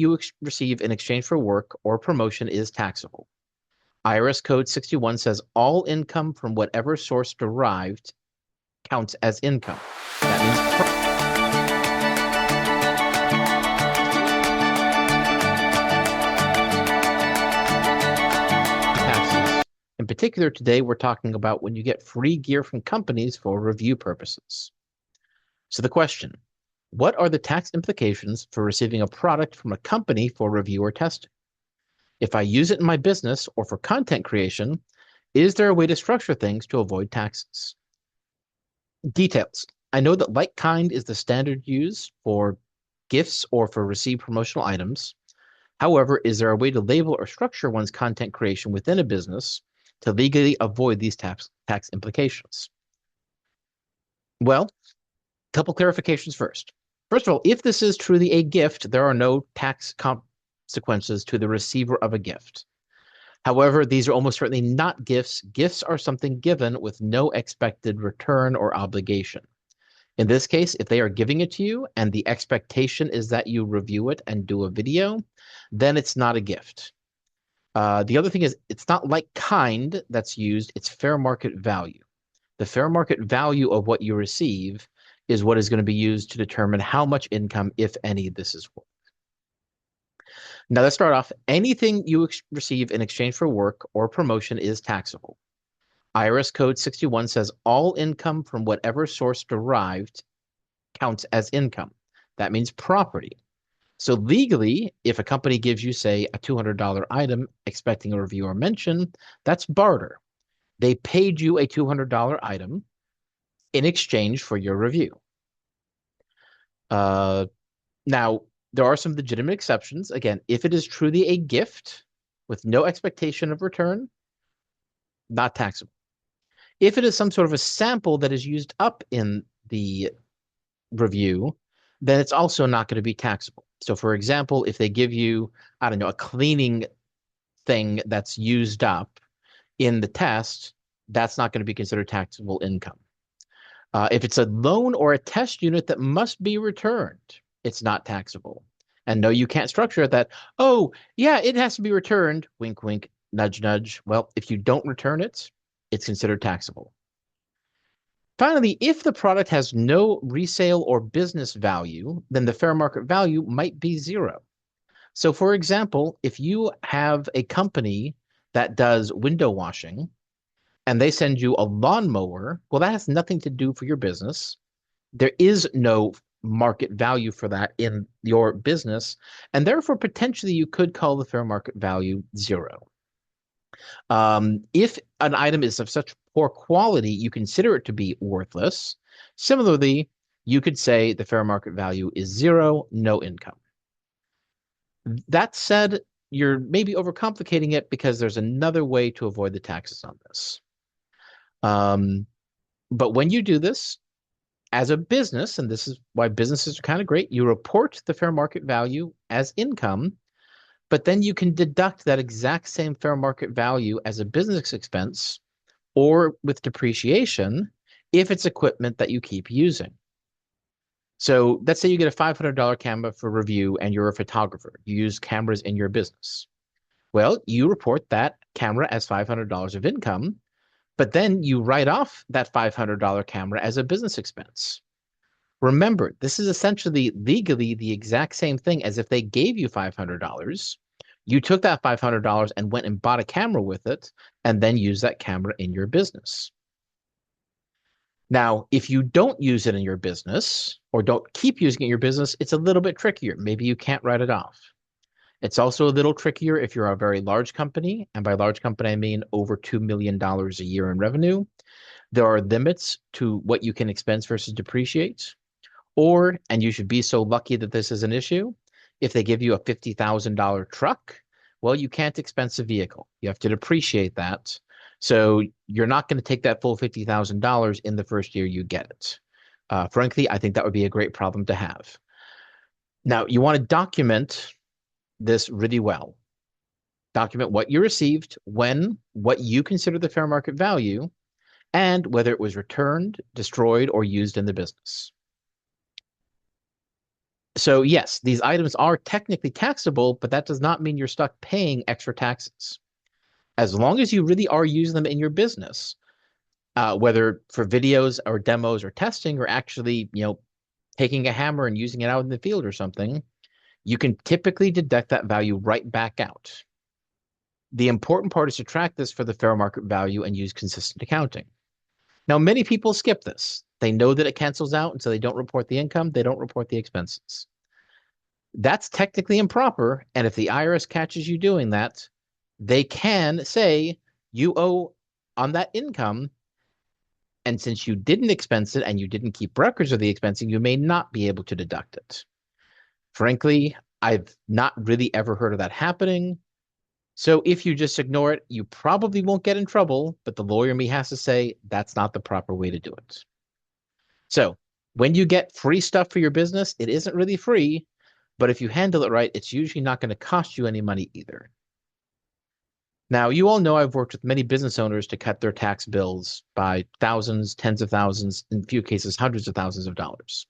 you receive in exchange for work or promotion is taxable. IRS Code 61 says all income from whatever source derived counts as income. That means taxes. In particular, today we're talking about when you get free gear from companies for review purposes. So the question, what are the tax implications for receiving a product from a company for review or testing? If I use it in my business or for content creation, is there a way to structure things to avoid taxes? Details. I know that like kind is the standard used for gifts or for received promotional items. However, is there a way to label or structure one's content creation within a business to legally avoid these tax implications? Well, a couple clarifications first. First of all, if this is truly a gift, there are no tax consequences to the receiver of a gift. However, these are almost certainly not gifts. Gifts are something given with no expected return or obligation. In this case, if they are giving it to you and the expectation is that you review it and do a video, then it's not a gift. The other thing is it's not like kind that's used, it's fair market value. The fair market value of what you receive is what is going to be used to determine how much income, if any, this is worth. Now let's start off. Anything you receive in exchange for work or promotion is taxable. IRS Code 61 says all income from whatever source derived counts as income. That means property. So legally, if a company gives you, say, a $200 item expecting a review or mention, that's barter. They paid you a $200 item in exchange for your review. Now, there are some legitimate exceptions. Again, if it is truly a gift with no expectation of return, not taxable. If it is some sort of a sample that is used up in the review, then it's also not going to be taxable. So for example, if they give you, I don't know, a cleaning thing that's used up in the test, that's not going to be considered taxable income. If it's a loan or a test unit that must be returned, it's not taxable. And no, you can't structure it that, oh, yeah, it has to be returned, wink, wink, nudge, nudge. Well, if you don't return it, it's considered taxable. Finally, if the product has no resale or business value, then the fair market value might be zero. So for example, if you have a company that does window washing and they send you a lawnmower, well, that has nothing to do for your business. There is no market value for that in your business, and therefore potentially you could call the fair market value zero. If an item is of such poor quality, you consider it to be worthless. Similarly, you could say the fair market value is zero, no income. That said, you're maybe overcomplicating it because there's another way to avoid the taxes on this. But when you do this as a business, and this is why businesses are kind of great, you report the fair market value as income, but then you can deduct that exact same fair market value as a business expense or with depreciation if it's equipment that you keep using. So let's say you get a $500 camera for review and you're a photographer. You use cameras in your business. Well, you report that camera as $500 of income, but then you write off that $500 camera as a business expense. Remember, this is essentially legally the exact same thing as if they gave you $500. You took that $500 and went and bought a camera with it and then used that camera in your business. Now, if you don't use it in your business or don't keep using it in your business, it's a little bit trickier. Maybe you can't write it off. It's also a little trickier if you're a very large company. And by large company, I mean over $2 million a year in revenue. There are limits to what you can expense versus depreciate. Or, and you should be so lucky that this is an issue, if they give you a $50,000 truck, well, you can't expense a vehicle. You have to depreciate that. So you're not going to take that full $50,000 in the first year you get it. Frankly, I think that would be a great problem to have. Now, you want to document this really well. Document what you received, when, what you consider the fair market value, and whether it was returned, destroyed, or used in the business. So yes, these items are technically taxable, but that does not mean you're stuck paying extra taxes. As long as you really are using them in your business, whether for videos or demos or testing, or actually, taking a hammer and using it out in the field or something, you can typically deduct that value right back out. The important part is to track this for the fair market value and use consistent accounting. Now, many people skip this. They know that it cancels out, and so they don't report the income, they don't report the expenses. That's technically improper, and if the IRS catches you doing that, they can say you owe on that income, and since you didn't expense it and you didn't keep records of the expensing, you may not be able to deduct it. Frankly, I've not really ever heard of that happening. So if you just ignore it, you probably won't get in trouble, but the lawyer may has to say that's not the proper way to do it. So when you get free stuff for your business, it isn't really free, but if you handle it right, it's usually not going to cost you any money either. Now, you all know I've worked with many business owners to cut their tax bills by thousands, tens of thousands, in a few cases, hundreds of thousands of dollars.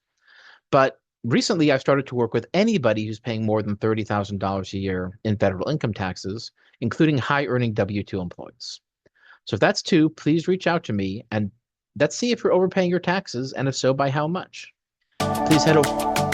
But recently, I've started to work with anybody who's paying more than $30,000 a year in federal income taxes, including high-earning W-2 employees. So if that's two, please reach out to me and let's see if you're overpaying your taxes, and if so, by how much. Please head over.